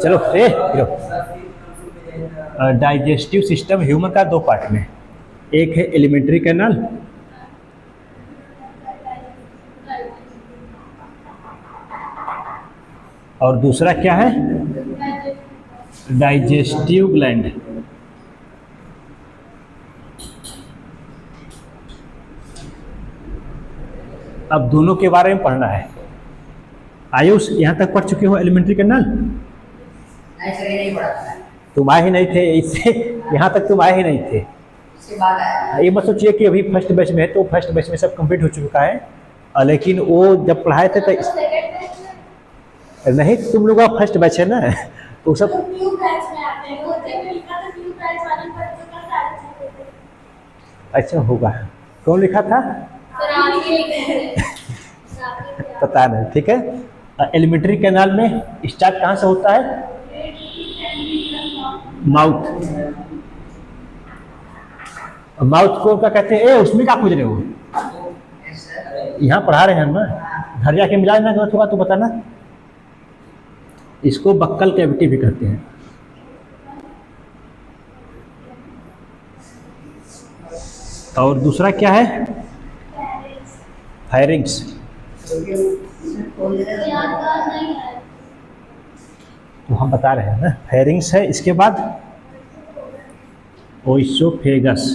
चलो digestive system human का दो पार्ट में, एक है एलिमेंट्री कैनाल और दूसरा क्या है, डाइजेस्टिव ग्लैंड। अब दोनों के बारे में पढ़ना है। आयुष यहाँ तक पढ़ चुके हो एलिमेंट्री कैनाल? नहीं सर, ये नहीं पढ़ा था। तुम आए ही नहीं थे, इससे यहाँ तक तुम आए ही नहीं थे। इसके बाद आया। ये मत सोचिए कि अभी फर्स्ट बैच में है तो फर्स्ट बैच में सब कंप्लीट हो चुका है, लेकिन वो जब पढ़ाए थे तो नहीं, तुम लोग का फर्स्ट बैच है ना, तो सब अच्छा होगा। कौन लिखा था पता नहीं, ठीक है। एलिमेंट्री कैनाल में स्टार्ट कहाँ से होता है? माउथ। माउथ को क्या कहते हैं? उसमें क्या खोज रहे हो? यहाँ पढ़ा रहे हैं ना, घर जाके मिला लेना गलत होगा तो बताना। इसको बक्कल कैविटी भी कहते हैं। और दूसरा क्या है? फायरिंग्स। तो हम बता रहे हैं ना, फेरिंग्स है। इसके बाद ओइसोफेगस।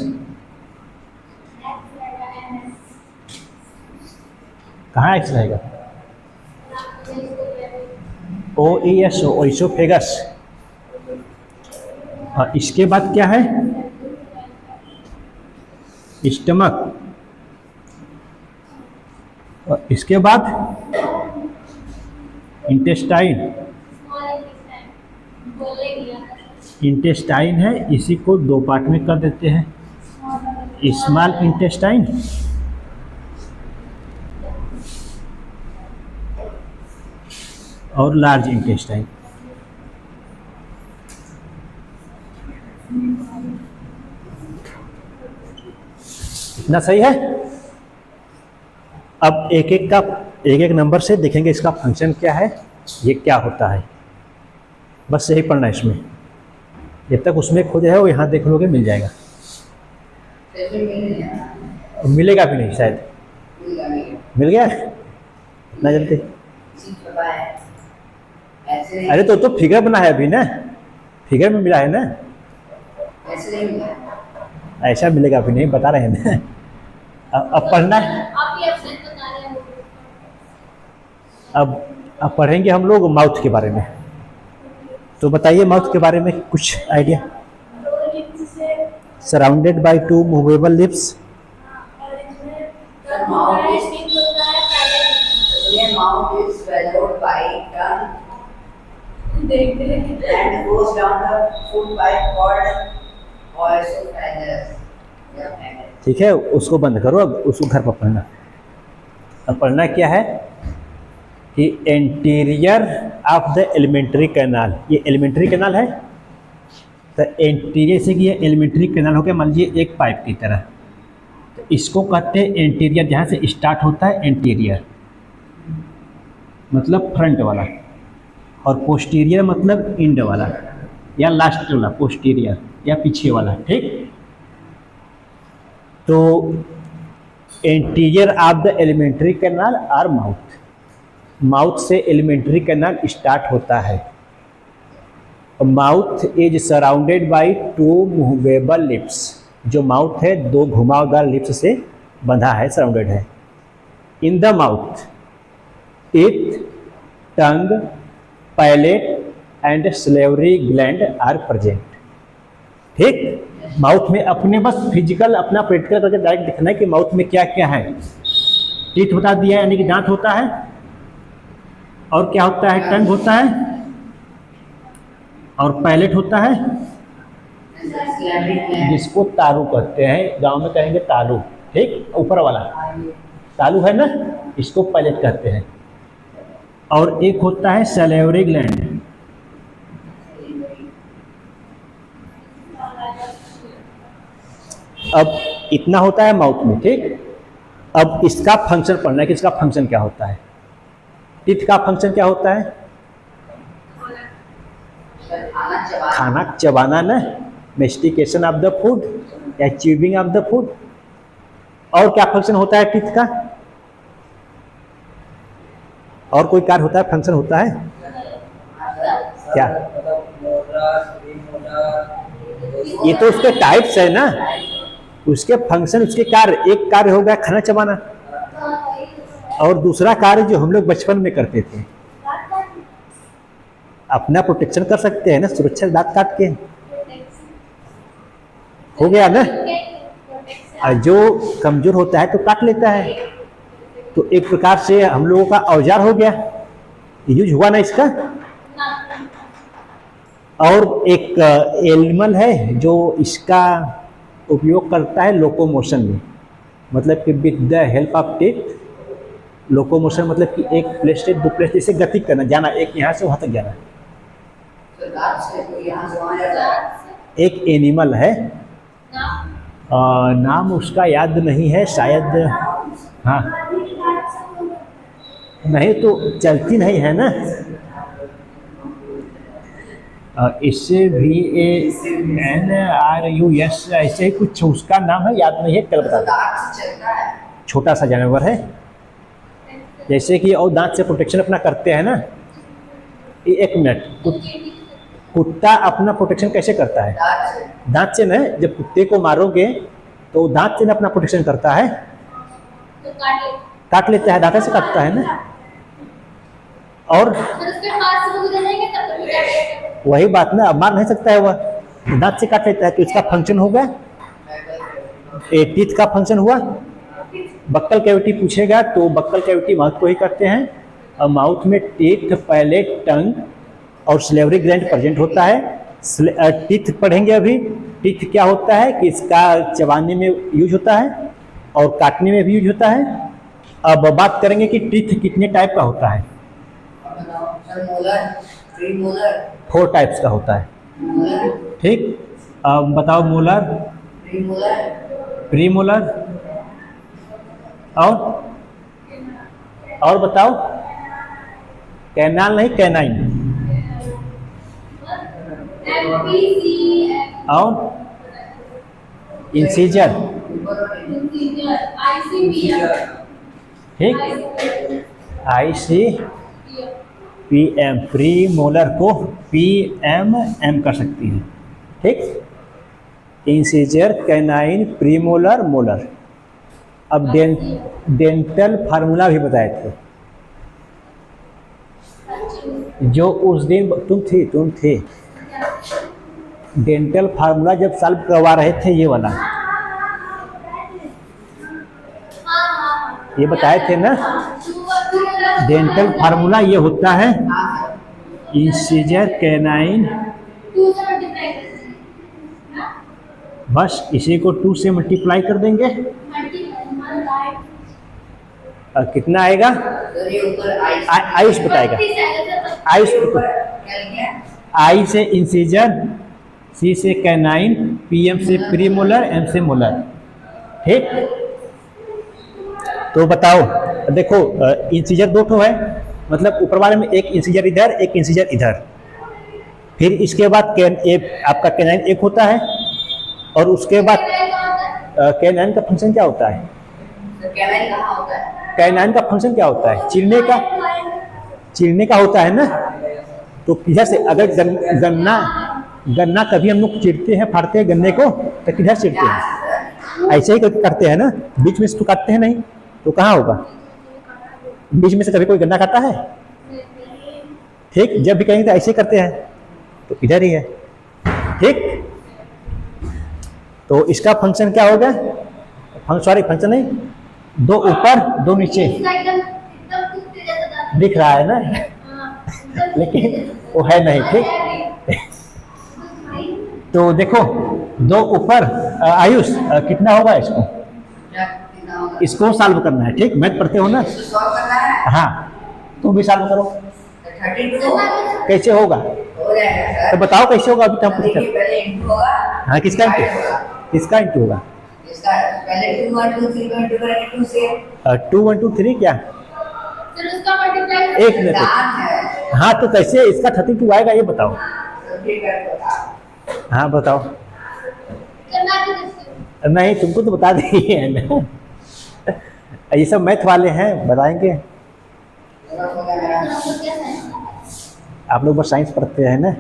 कहाँ एक्स रहेगा? OES, oesophagus. और इसके बाद क्या है? स्टमक। और इसके बाद इंटेस्टाइन। इंटेस्टाइन है, इसी को दो पार्ट में कर देते हैं, स्मॉल इंटेस्टाइन और लार्ज इंटेस्टाइन। इतना सही है। अब एक एक नंबर से देखेंगे इसका फंक्शन क्या है, ये क्या होता है, बस यही पढ़ना है इसमें। जब तक उसमें खोज है वो यहाँ देख लोगे, मिल जाएगा। मिलेगा भी नहीं शायद। मिल गया इतना जल्दी? अरे तो फिगर बना है अभी ना, फिगर में मिला है ना, ऐसा मिलेगा भी नहीं, बता रहे हैं ना। अब पढ़ना है। अब पढ़ेंगे हम लोग माउथ के बारे में। तो बताइए माउथ के बारे में कुछ idea. Surrounded by 2 movable lips. Mouth is swallowed by tongue and goes down the food pipe called oesophagus. ठीक है, उसको बंद करो, अब उसको घर पर पढ़ना। अब पढ़ना क्या है कि anterior of the alimentary canal. ये एलिमेंट्री कैनाल है, तो एंटीरियर से कि ये एलिमेंट्री कैनाल हो गया मान लीजिए एक पाइप की तरह, तो इसको कहते हैं एंटीरियर। जहाँ से स्टार्ट होता है एंटीरियर मतलब फ्रंट वाला, और पोस्टीरियर मतलब इंड वाला या लास्ट वाला, पोस्टीरियर या पीछे वाला, ठीक। तो anterior of the alimentary canal are mouth. Mouth से एलिमेंट्री कैनाल स्टार्ट होता है। Mouth is surrounded by 2 movable lips. जो माउथ है 2 घुमावदार लिप्स से बंधा है, सराउंडेड है। In the mouth teeth, tongue, palate and salivary gland are present. ठीक, माउथ में अपने बस फिजिकल अपना प्रैक्टिकल करके डायरेक्ट दिखना है कि माउथ में क्या क्या है। टीथ बता दिया यानी कि दांत होता है, और क्या होता है? टंग होता है, और पैलेट होता है जिसको तालू कहते हैं, गांव में कहेंगे तालू, ठीक, ऊपर वाला तालू है ना, इसको पैलेट कहते हैं। और एक होता है सलेवरी ग्लैंड। अब इतना होता है माउथ में, ठीक। अब इसका फंक्शन पढ़ना है कि इसका फंक्शन क्या होता है। टीथ का फंक्शन क्या होता है? खाना चबाना। खाना चबाना ना, मेस्टिकेशन ऑफ द फूड या च्यूबिंग ऑफ द फूड। और क्या फंक्शन होता है टीथ का? और कोई कार्य होता है, फंक्शन होता है क्या? ये तो उसके टाइप्स है ना, उसके फंक्शन, उसके कार्य। एक कार्य हो गया खाना चबाना, और दूसरा कार्य जो हम लोग बचपन में करते थे, अपना प्रोटेक्शन कर सकते हैं ना, सुरक्षा दांत काट के। हो गया ना। और जो कमजोर होता है तो काट लेता है, तो एक प्रकार से हम लोगों का औजार हो गया, यूज हुआ ना इसका। और एक एनिमल है जो इसका उपयोग करता है लोकोमोशन में, मतलब कि with the help of teeth. Locomotion मतलब कि एक प्लेस से दो प्लेस, जैसे गति करना, जाना, एक यहाँ से वहां तक जाना। तो दांत से कोई यहाँ से वहाँ जाता है। एक एनिमल है, नाम उसका याद नहीं है शायद। हाँ, नहीं तो चलती नहीं है ना। इससे भी NRUS ऐसे ही कुछ उसका नाम है, याद नहीं है, कल बता। दांत से चलता है। छोटा सा जानवर है, जैसे कि और दांत से प्रोटेक्शन अपना करते हैं ना। एक मिनट, कुत्ता अपना प्रोटेक्शन कैसे करता है? दांत से। दांत से ना, जब कुत्ते को मारोगे तो दांत से ना अपना प्रोटेक्शन करता है, तो काट लेता है, दांत से काटता है ना। और फिर उसके हाथ से गुजर जाएंगे तब तक भी काटेगा। वही बात ना, अब मार नहीं सकता है वह, दांत से काट लेता है, तो इसका फंक्शन हो गया। टीथ का फंक्शन हुआ। बक्कल कैविटी पूछेगा तो बक्कल कैविटी माउथ को ही करते हैं, और माउथ में टीथ, पैलेट, टंग और सलेवरी ग्लैंड प्रेजेंट होता है। टीथ पढ़ेंगे अभी। टीथ क्या होता है कि इसका चबाने में यूज होता है और काटने में भी यूज होता है। अब बात करेंगे कि टीथ कितने टाइप का होता है। मोलर, प्रीमोलर, 4 टाइप्स का होता है, मोलर, ठीक। अब बताओ, मोलर, प्रीमोलर, प्रीमोलर, और बताओ, कैनाल नहीं, कैनाइन, और इंसीजर, ठीक। ICPM, प्री मोलर को PMM कर सकती है, ठीक। Incisor, canine, pre molar, molar. अब डेंटल फार्मूला भी बताए थे, जो उस दिन तुम थे डेंटल फार्मूला जब सॉल्व करवा रहे थे, ये वाला, ये बताए थे ना। डेंटल फार्मूला ये होता है, इंसीजर, कैनाइन, बस इसी को 2 से मल्टीप्लाई कर देंगे। और कितना आएगा? आयुष बताएगा। आयुष, आई से इंसीजर, C से कैनाइन, PM से प्रीमोलर, M से मोलर, ठीक। तो बताओ, देखो इंसीजर 2 ठो है, मतलब ऊपर वाले में एक इंसीजर इधर, एक इंसीजर इधर। फिर इसके बाद आपका कैनाइन एक होता है, और उसके बाद कैनाइन का फंक्शन क्या होता है? कैनाइन कहाँ होता है? कैनाइन का फंक्शन क्या होता है? चीरने का होता है ना। तो किधर से, अगर गन्ना कभी हम लोग चीरते हैं, फाड़ते हैं गन्ने को, तो किधर चीरते हैं? ऐसे ही करते हैं ना, बीच में से तो काटते हैं नहीं, तो कहाँ होगा? बीच में से कभी कोई गन्ना काटा है? ठीक, जब भी कहेंगे तो ऐसे करते हैं, तो इधर ही है, ठीक। तो इसका फंक्शन क्या होगा? फंक्शन नहीं, 2 ऊपर 2 नीचे दिख रहा है ना, लेकिन वो है नहीं, ठीक। तो देखो, 2 ऊपर, आयुष कितना होगा इसको सॉल्व करना है, ठीक। मैथ पढ़ते हो ना? सॉल्व करना है। हाँ, तुम भी सॉल्व करो। 32 कैसे होगा? हो जाएगा तो बताओ कैसे होगा, अभी तो हम पूछते हैं। पहले इंटू होगा। हाँ, किसका इंटू होगा? इसका पहले 2 1 2 3 2 करेंगे, 2 से 2 1 2 3 क्या? फिर उसका मल्टीप्लाई एक मिनट। दांत है। हाँ, तो कैसे इसका 32 आएगा ये बताओ। फिर कर बता। हाँ बताओ। करना भी देती हूँ। नहीं, तुमको तो बता दिए है ना। ये सब मैथ वाले हैं, बताएंगे। गलत हो गया मेरा। तो हमको क्या है? आप लोग बस साइंस पढ़ते हैं ना।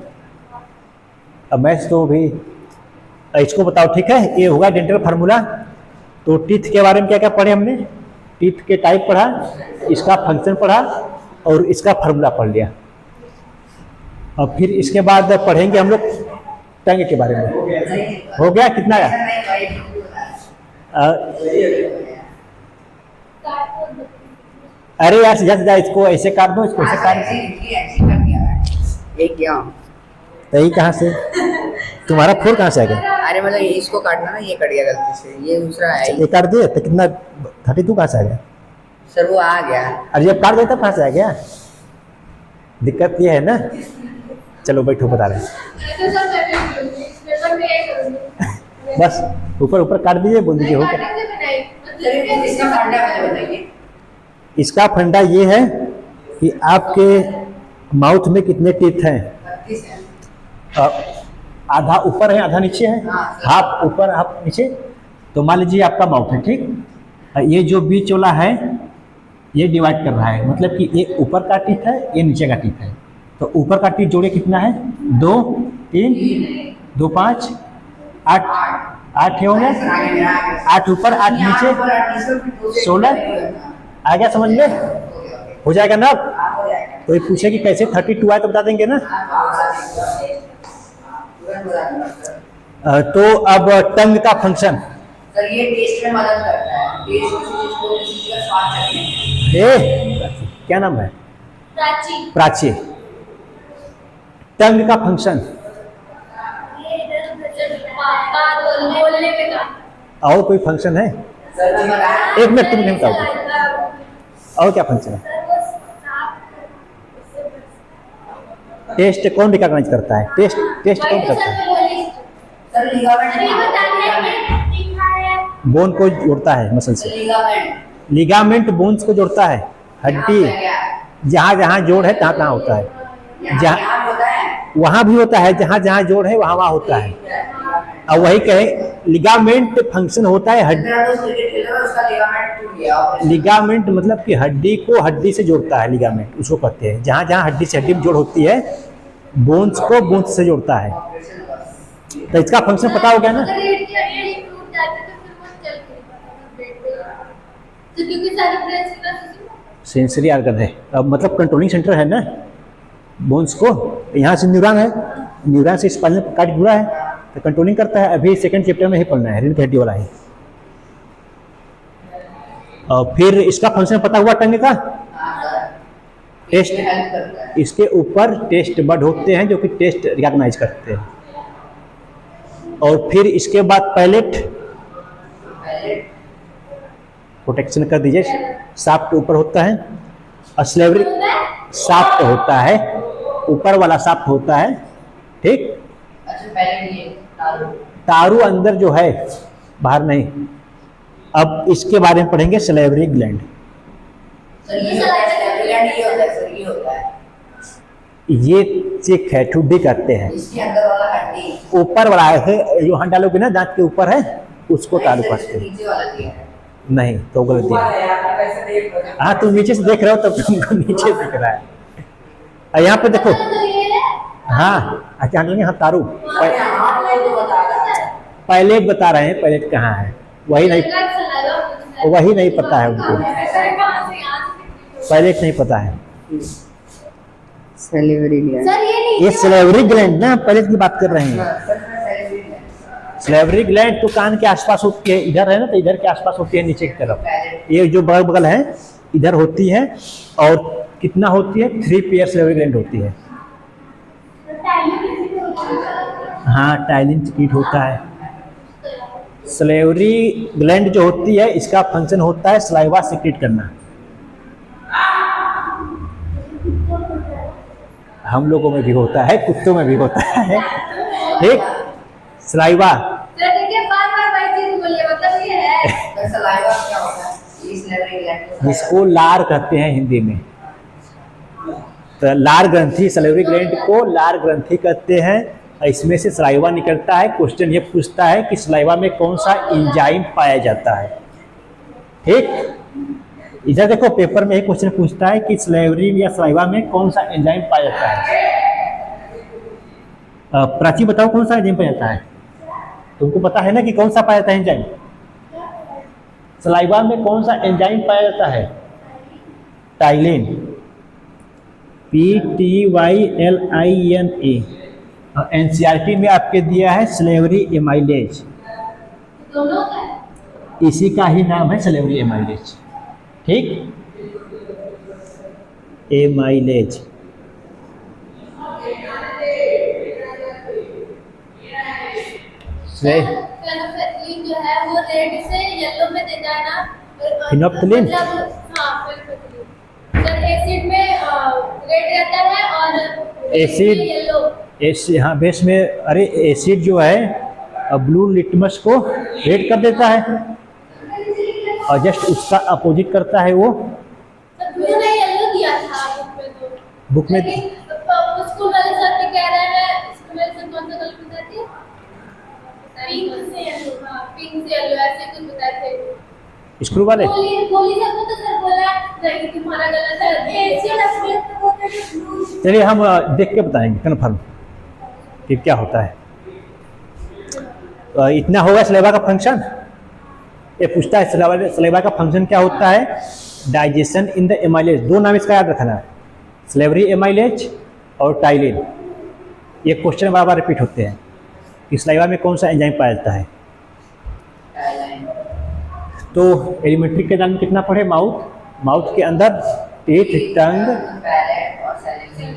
अब मैथ्स तो भी इसको बताओ, ठीक है। ये होगा डेंटल फार्मूला। तो टीथ के बारे में क्या क्या पढ़े हमने? टीथ के टाइप पढ़ा, इसका फंक्शन पढ़ा और इसका फार्मूला पढ़ लिया। और फिर इसके बाद पढ़ेंगे हम लोग टंग के बारे में। हो गया कितना ऐसा है? नहीं भाई, तू बता। अ, काट दो। अरे यार सीधा सीधा इसको ऐसे काट दो, इसको ऐसे काट दो। ऐसे कर दिया है। ये क्या? तो ये कहाँ से? तुम्हारा फोर कहाँ से आ गया? अरे मतलब ये इसको काटना ना, ये कट गया गलती से, ये दूसरा है। ये काट दिए तो कितना? 32 कहाँ से आ गया? सर वो आ गया। अरे जब काट देता कहाँ से आ गया? दिक्कत ये है ना। चलो बैठो, बता रहे हैं। तो सर मैं भी करूँगी। पेपर में यही करूँगी। बस ऊपर ऊपर काट दीजिए, बोल दीजिए हो गया। काटेंगे भी नहीं। चलिए मतलब इसका फंडा पहले बताइए। इसका फंडा ये है कि आपके माउथ में कितने टीथ हैं। 32 है। अ, आधा ऊपर है, आधा नीचे है। हाँ। हाफ ऊपर हाफ नीचे। तो मान लीजिए आपका माउथ है, ठीक। ये जो बीच वाला है ये डिवाइड कर रहा है, मतलब कि ये ऊपर का टीथ है, ये नीचे का टीथ है। तो ऊपर का टीथ जोड़े कितना है? 2 3 2 5 8 8 हो गया। 8 ऊपर 8 नीचे 16 आ गया, समझ में हो जाएगा ना। कोई पूछे कि कैसे 32 आए तो बता देंगे ना। तो अब टंग का फंक्शन। सर ये टेस्ट में मदद करता है, टेस्ट को किसी का स्वाद करने में। क्या नाम है? प्राची। प्राची। टंग का फंक्शन ये इधर बात बोलने पे का। और कोई फंक्शन है? सर जी बताएं। एक मिनट तुम नहीं बताओ, और क्या फंक्शन है? टेस्ट कौन रिकॉग्नाइज करता है? टेस्ट टेस्ट कौन करता है? Sir ligament. बोन को जोड़ता है मसल से। लिगामेंट। लिगामेंट बोन्स को जोड़ता है। हड्डी जहाँ जहाँ जोड़ है तहाँ तहाँ होता है। यहाँ होता है। वहाँ भी होता है, जहाँ जहाँ जोड़ है वहाँ वहाँ होता है। अब वही कहे लिगामेंट फंक्शन होता है हड्डी। मेरा दोस्त क्रिकेट खेल रहा है, उसका लिगामेंट टूट गया। लिगामेंट मतलब कि हड्डी को हड्डी से जोड़ता है। लिगामेंट उसको कहते हैं जहाँ जहाँ हड्डी से हड्डी में जोड़ होती है, बोन्स को बोन्स से जोड़ता है। तो इसका फंक्शन पता हो गया ना। अगर ये टूट जाते तो फिर वो चल के नहीं पाता। तो क्योंकि सारे ब्रेन की वजह से सेंसरी ऑर्गन है, अब मतलब कंट्रोलिंग सेंटर है ना बोन्स को। यहाँ से न्यूरॉन है, न्यूरॉन से स्पाइनल कॉर्ड जुड़ा है तो कंट्रोलिंग करता है। अभी सेकंड चैप्टर में ही पढ़ना है, रीढ़ की हड्डी वाला है। और फिर इसका फंक्शन पता हुआ टंग का। टेस्ट, हेल्प करता है। इसके ऊपर टेस्ट बड होते हैं जो कि टेस्ट रिकॉग्नाइज करते हैं। और फिर इसके बाद पैलेट प्रोटेक्शन कर दीजिए। साफ्ट ऊपर होता है और स्लेवरी साफ्ट होता है, ऊपर वाला साफ्ट होता है, ठीक। अच्छा पहले ये तारू। तारू अंदर जो है, बाहर नहीं। अब इसके बारे में पढ़ेंगे सलेवरी ग्लैंड। सर ये होता है, स्टेबिलिटी ये होता है, सर ये होता है। ये चिक है, ठुड्डी कहते हैं। इसके अंदर वाला हड्डी। ऊपर वाला है, जो हाथ डालोगे ना दांत के ऊपर है, उसको तारू कहते हैं। नीचे वाला दिया है। नहीं तो गलती है। हाँ तुम नीचे से देख रहे हो तब तुमको नीचे दिख रहा है। और यहाँ पे देखो, हाँ अच्छा हाँ तारू। पैलेट बता रहे हैं, पैलेट कहाँ है वही नहीं पता है उनको। पैलेट नहीं पता है। Salivary gland. सर ये नहीं ये सलेवरी ग्लैंड ना, पैलेट की बात कर रहे हैं। सलेवरी ग्लैंड तो कान के आसपास होती है, इधर है ना तो इधर के आसपास होती है नीचे की तरफ। ये जो बगल बगल है इधर होती है। और कितना होती है? 3 पेयर सलेवरी ग्लैंड होती है। हाँ टाइलिन कीट होता है। सलेवरी ग्लैंड जो होती है इसका फंक्शन होता है सलाइवा सिक्रेट करना। हम लोगों में भी होता है, कुत्तों में भी होता है, ठीक। सलाइवा देखिए बार-बार वही चीज बोलिए, मतलब ये है। सलाइवा क्या होता है? ये सलेवरी ग्लैंड। जिसको लार कहते हैं हिंदी में। तो लार ग्रंथि, सलेवरी ग्लैंड को लार ग्रंथि कहते हैं। इसमें से सलाइवा निकलता है। क्वेश्चन ये पूछता है कि सलाइवा में कौन सा एंजाइम पाया जाता है। ठीक, इधर देखो पेपर में एक क्वेश्चन पूछता है कि सलेवरी या सलाइवा में कौन सा एंजाइम पाया जाता है। प्राची बताओ कौन सा एंजाइम पाया जाता है। तुमको पता है ना कि कौन सा पाया जाता है एंजाइम। सलाइवा में कौन सा एंजाइम पाया जाता है। Ptyalin, PTYLINA। एनसीईआरटी में आपके दिया है स्लेवरी एमाइलेज, दोनों का है। इसी का ही नाम है स्लेवरी एमाइलेज। ठीक, एमाइलेज। फेनोल्फथलीन जो है वो रेड से येलो में देता है ना। फेनोल्फथलीन? मतलब हाँ फेनोल्फथलीन जब एसिड में रेड रहता है और एसिड येलो। हाँ बेस में, अरे एसिड जो है ब्लू लिटमस को रेड कर देता है और जस्ट उसका अपोजिट करता है वो। तो ब्लू ने येलो दिया था बुक में तो। बुक में लेकिन स्कूल वाले सर भी कह रहे हैं, स्कूल वाले सर कौन सा कलर बताते हैं। पिंक से येलो, हाँ पिंक से येलो ऐसे कुछ बताए थे स्क्रू वाले। गोली सबको तो सर बोला नहीं तुम्हारा गलत है। एसिड असलियत में बोलते हैं ब्लू। चलिए हम देख के बताएंगे कन्फर्म कि क्या होता है। इतना होगा सलेवा का फंक्शन। ये पूछता है सलेवा का फंक्शन क्या होता है। डाइजेशन इन द एमाइलेज, दो नाम इसका याद रखना है, स्लेवरी एमाइलेज और टाइलिन। ये क्वेश्चन बार बार रिपीट होते हैं कि सलाइवा में कौन सा एंजाइम पाया जाता है। तो एलिमेंट्री के दान कितना पढ़े। माउथ के अंदर टीथ, टंग,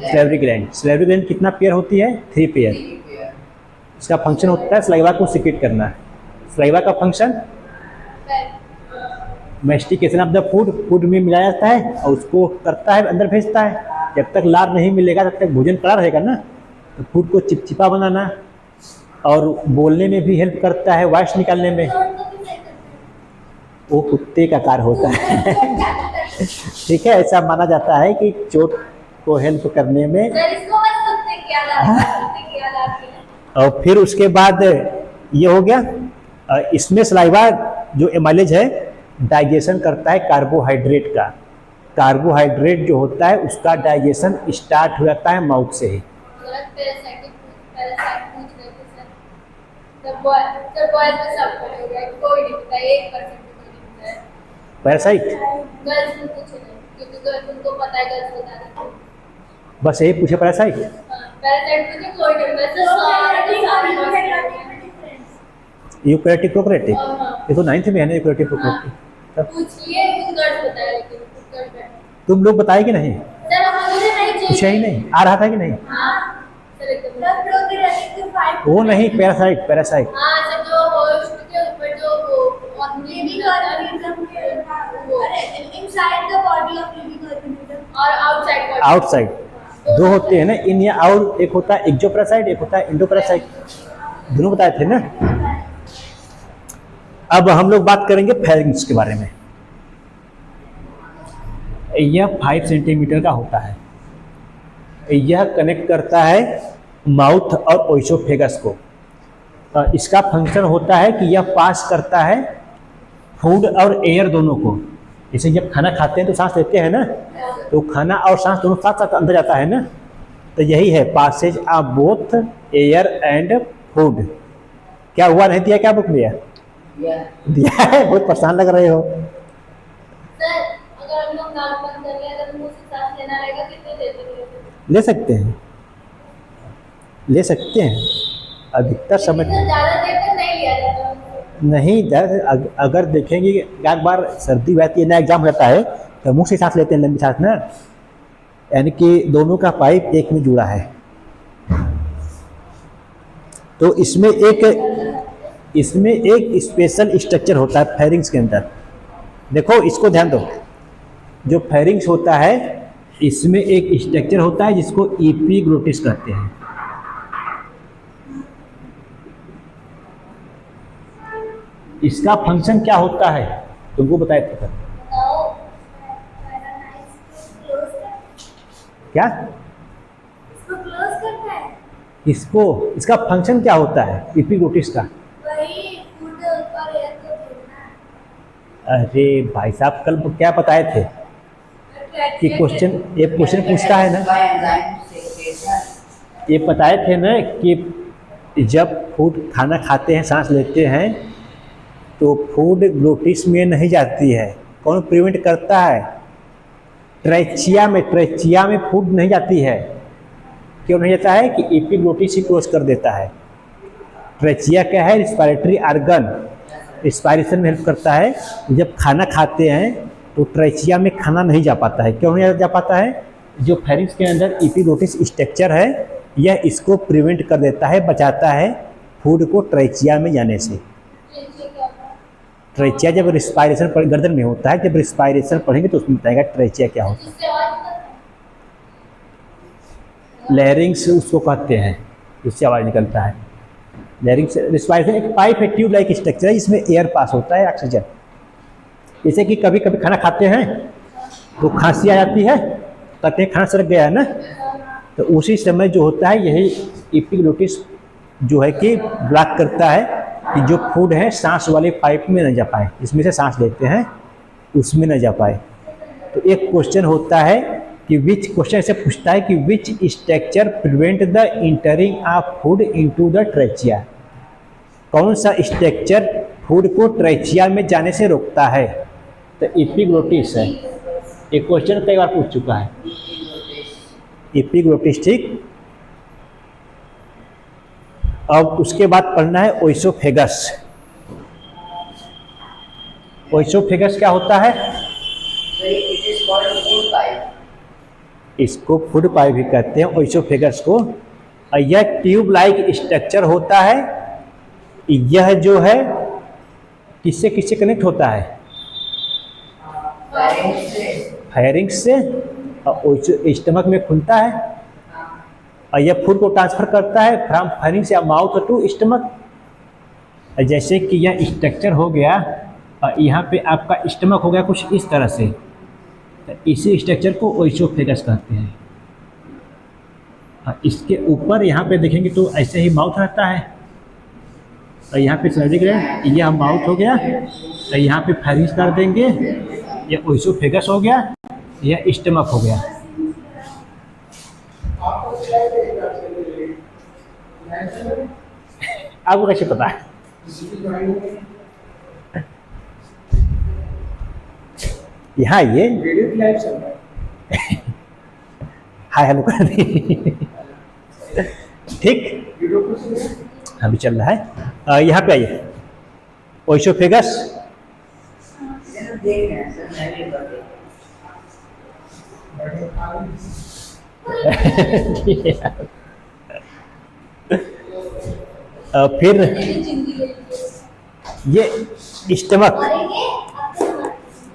स्लेवरी ग्लैंड। स्लेवरी ग्लैंड कितना पेयर होती है, 3 पेयर। इसका फंक्शन होता है सलाइवा को सिक्रेट करना। सलाइवा का function mastication of the food में मिलाया जाता है और उसको करता है अंदर भेजता है। जब तक लार नहीं मिलेगा तब तक भोजन कड़ा रहेगा ना। तो फूड को चिपचिपा बनाना और बोलने में भी हेल्प करता है, वॉइस निकालने में। वो कुत्ते का कार्य होता है। ठीक है, ऐसा माना जाता है कि चोट को हेल्प करने में। और फिर उसके बाद ये हो गया। इसमें सलाइवा जो एमाइलेज है डाइजेशन करता है कार्बोहाइड्रेट का। कार्बोहाइड्रेट जो होता है उसका डाइजेशन स्टार्ट हो जाता है माउथ से ही। पैरासाइट बस यही पूछे। पैरासाइट यूकैरियोटिक प्रोकैरियोटिक, ये तो 9th में है ना यूकैरियोटिक प्रोकैरियोटिक। तुम लोग बताए कि नहीं। पूछा ही नहीं, आ रहा था कि नहीं। वो नहीं, पैरासाइट आउटसाइड दो होते हैं ना, इन या आउट। एक होता है एक्जोपैरासाइट, एक होता है इंडोपैरासाइट। दोनों बताए थे ना। अब हम लोग बात करेंगे फेरिंग्स के बारे में। यह 5 सेंटीमीटर का होता है। यह कनेक्ट करता है माउथ और ओइसोफेगस को। इसका फंक्शन होता है कि यह पास करता है फूड और एयर दोनों को। जैसे जब खाना खाते हैं तो सांस लेते हैं ना, तो खाना और सांस दोनों साथ साथ अंदर जाता है ना। तो यही है passage of both air and food. क्या हुआ, नहीं दिया क्या बुक में? दिया है। बहुत परेशान लग रहे हो। ले सकते हैं, ले सकते हैं। अधिकतर समय ज़्यादा देर तक नहीं लिया जाता नहीं। अगर देखेंगे कि एक बार सर्दी बहती है ना, एग्जाम होता है तो मुंह से सांस लेते हैं, लंबी सांस ना, यानी कि दोनों का पाइप एक में जुड़ा है। तो इसमें एक स्पेशल स्ट्रक्चर होता है फेरिंग्स के अंदर। देखो इसको ध्यान दो। जो फेरिंग्स होता है इसमें एक स्ट्रक्चर होता है जिसको एपिग्लोटिस कहते हैं। इसका फंक्शन क्या होता है तुमको बताए थे क्या? इसको इसका फंक्शन क्या होता है एपिग्लोटिस का? वही फूड और एयर को छोड़ना। अरे भाई साहब कल क्या बताए थे कि क्वेश्चन एक क्वेश्चन पूछता है ना, By enzyme secretion. ये बताए थे ना कि जब फूड खाना खाते हैं सांस लेते हैं तो फूड ग्लोटिस में नहीं जाती है। कौन प्रिवेंट करता है? ट्रेचिया में फूड नहीं जाती है। क्यों नहीं जाता है? कि एपिग्लोटिस ही क्लोज कर देता है। ट्रेचिया क्या है? रिस्पायरेटरी आर्गन, रिस्पायरेशन में हेल्प करता है। जब खाना खाते हैं तो ट्रेचिया में खाना नहीं जा पाता है। क्यों नहीं जा पाता है? जो फेरिंक्स के अंदर एपिग्लोटिस स्ट्रक्चर है यह इसको प्रिवेंट कर देता है, बचाता है फूड को ट्रेचिया में जाने से। ट्रेचिया जब रिस्पायरेशन गर्दन में होता है, जब रिस्पायरेशन पढ़ेंगे तो उसमें बताएगा ट्रेचिया क्या होता है। लैरिंग्स उसको कहते हैं, उससे आवाज़ निकलता है। लैरिंग्स रिस्पायरेशन एक पाइप है, ट्यूब लाइक स्ट्रक्चर है, इसमें एयर पास होता है, ऑक्सीजन। जैसे कि कभी कभी खाना खाते हैं तो खांसी आ जाती है, कहते हैं खाना सड़क गया है ना, तो उसी समय जो होता है यही एपिग्लोटिस जो है कि ब्लॉक करता है कि जो फूड है सांस वाले पाइप में न जा पाए, इसमें से सांस लेते हैं उसमें न जा पाए। तो एक क्वेश्चन होता है कि विच क्वेश्चन ऐसे पूछता है कि which structure prevent the entering of food into the trachea, कौन सा स्ट्रक्चर फूड को ट्रेचिया में जाने से रोकता है? तो एपिग्लोटिस है। एक क्वेश्चन कई बार पूछ चुका है एपिग्लोटिस, ठीक। अब उसके बाद पढ़ना है ओइसोफेगस। ओइसोफेगस क्या होता है? So it is called food pipe. इसको फूड पाइप भी कहते हैं ओइसोफेगस को। और यह ट्यूब लाइक स्ट्रक्चर होता है। यह जो है किससे किससे कनेक्ट होता है? फेरिंक्स से, और स्टमक में खुलता है और यह फूड को ट्रांसफर करता है फ्रॉम फेरिंक्स या माउथ टू स्टमक। जैसे कि यह स्ट्रक्चर हो गया और यहाँ पे आपका स्टमक हो गया कुछ इस तरह से, तो इसी स्ट्रक्चर को ओइसोफेगस कहते हैं। और इसके ऊपर यहाँ पे देखेंगे तो ऐसे ही माउथ रहता है और यहाँ पे सर्दी ग्लैंड, यह माउथ हो गया, तो यहाँ पे फेरिंक्स कर देंगे, यह ओइसोफेगस हो गया, यह स्टमक हो गया। आपको कैसे पता है? यहाँ ये हाय हेलो कर दी, ठीक, अभी चल रहा है। यहाँ पे आइए, ओइसोफेगस देख रहे हैं सर, मैं भी कर रही फिर ये स्टमक,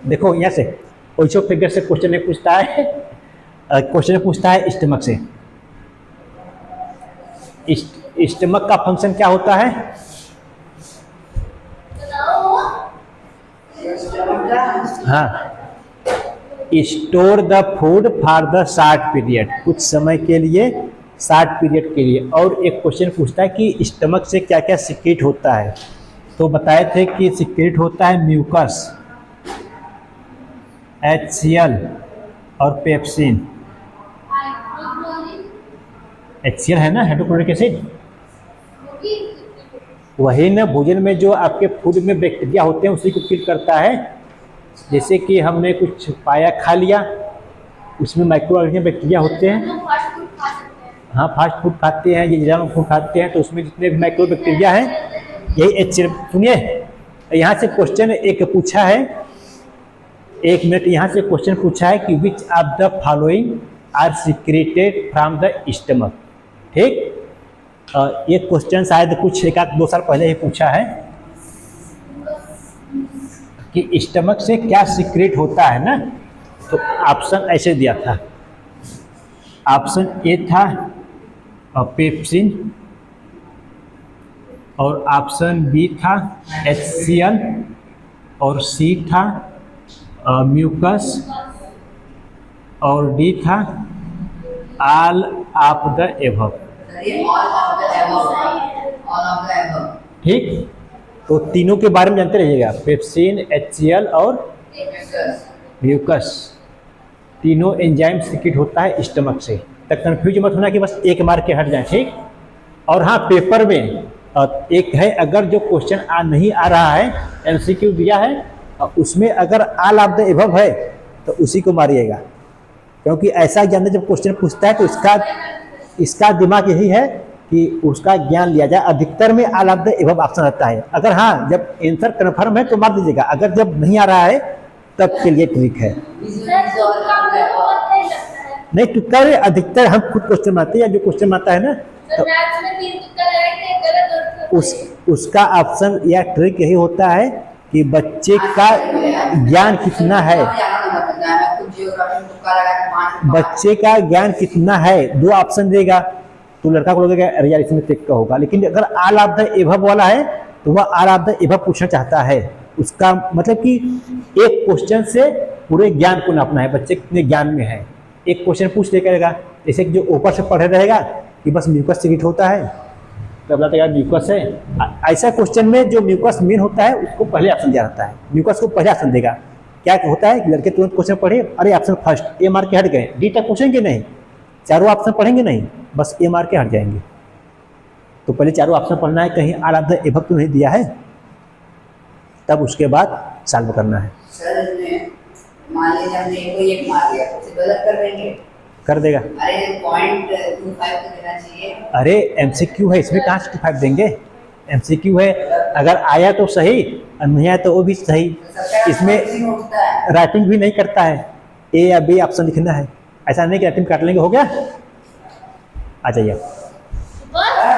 देखो यहाँ से ओइसोफेगस से क्वेश्चन नहीं पूछता है, क्वेश्चन पूछता है स्टमक से। स्टमक का फंक्शन क्या होता है? हाँ, store the food for the short period, कुछ समय के लिए, शॉर्ट पीरियड के लिए। और एक क्वेश्चन पूछता है कि स्टमक से क्या क्या सिक्रेट होता है, तो बताए थे कि सिक्रेट होता है म्यूकस, HCl और पेप्सिन। HCl है ना, हाइड्रोक्लोरिक एसिड, वही ना भोजन में जो आपके फूड में बैक्टीरिया होते हैं उसी को किल करता है। जैसे कि हमने कुछ पाया खा लिया, उसमें माइक्रो ऑर्गेनिज्म बैक्टीरिया होते हैं। हाँ, फास्ट फूड खाते हैं, ये जीराणु फूड खाते हैं, तो उसमें जितने भी माइक्रो बैक्टीरिया हैं यही HCl। सुनिए, यहाँ से क्वेश्चन एक पूछा है, एक मिनट, यहाँ से क्वेश्चन पूछा है कि which of the following are secreted from the stomach, ठीक। ये क्वेश्चन शायद कुछ 1-2 साल पहले ही पूछा है कि स्टमक से क्या सीक्रेट होता है ना, तो ऑप्शन ऐसे दिया था। ऑप्शन ए था पेप्सिन, और ऑप्शन बी था HCl, और सी था म्यूकस, और डी था ऑल ऑफ द एबव। ये all of All of the above. ठीक, तो तीनों के बारे में जानते रहिएगा, पेप्सिन, HCl और Mucus. म्यूकस, तीनों एंजाइम सीक्रेट होता है स्टमक से। तब कंफ्यूज मत होना कि बस एक मार के हट जाए, ठीक। और हाँ, पेपर में एक है, अगर जो क्वेश्चन नहीं आ रहा है, MCQ दिया है और उसमें अगर ऑल ऑफ द एबव है तो उसी को मारिएगा, क्योंकि ऐसा ज्ञान जब क्वेश्चन पूछता है तो इसका दिमाग यही है कि उसका ज्ञान लिया जाए। अधिकतर में all of the above option रहता है। अगर हाँ, जब आंसर कन्फर्म है तो मार दीजिएगा, अगर जब नहीं आ रहा है तब के लिए ट्रिक है। सर तुक्का मुझे बहुत सही लगता है। नहीं, तुक्का रे, अधिकतर हम खुद क्वेश्चन मारते हैं, या जो क्वेश्चन आता है ना सर मैथ्स में 3 तुक्का लगाए थे, गलत और उसका ऑप्शन या ट्रिक यही होता है कि बच्चे का ज्ञान कितना है, बच्चे का ज्ञान कितना है। 2 ऑप्शन देगा तो लड़का को लगेगा अरे यार इसमें ट्रिक का होगा, लेकिन अगर ऑल ऑफ द एबव वाला है तो वह ऑल ऑफ द एबव पूछना चाहता है। उसका मतलब कि एक क्वेश्चन से पूरे ज्ञान को नापना है, बच्चे कितने ज्ञान में है। एक क्वेश्चन पूछ दे करेगा, जैसे कि जो ऊपर से पढ़े रहेगा कि बस म्यूकस सीक्रेट होता है, तब बताता यार म्यूकस है। ऐसा क्वेश्चन में जो म्यूकस मेन होता है उसको पहले ऑप्शन दिया रहता है, म्यूकस को पहले ऑप्शन देगा। क्या होता है कि लड़के तुरंत क्वेश्चन पढ़े, अरे ऑप्शन फर्स्ट, ए मार के हट गए, डी तक पूछेंगे नहीं, चारों ऑप्शन पढ़ेंगे नहीं, बस ए मार के हट जाएंगे। तो पहले चारों ऑप्शन पढ़ना है, कहीं ऑल ऑफ द एबव तो नहीं दिया है, तब उसके बाद सॉल्व करना है। सर इसमें मान लीजिए हमने कोई एक मार दिया, उसे गलत कर देंगे, कर देगा। अरे 0.25 तो देना चाहिए। अरे MCQ है, इसमें कहाँ से 25 देंगे, MCQ है, अगर आया तो सही और नहीं आया तो वो भी सही। इसमें उठता है। राइटिंग भी नहीं करता है, ए या बी ऑप्शन लिखना है, ऐसा नहीं कि राइटिंग काट लेंगे हो गया। आ जाइए। बस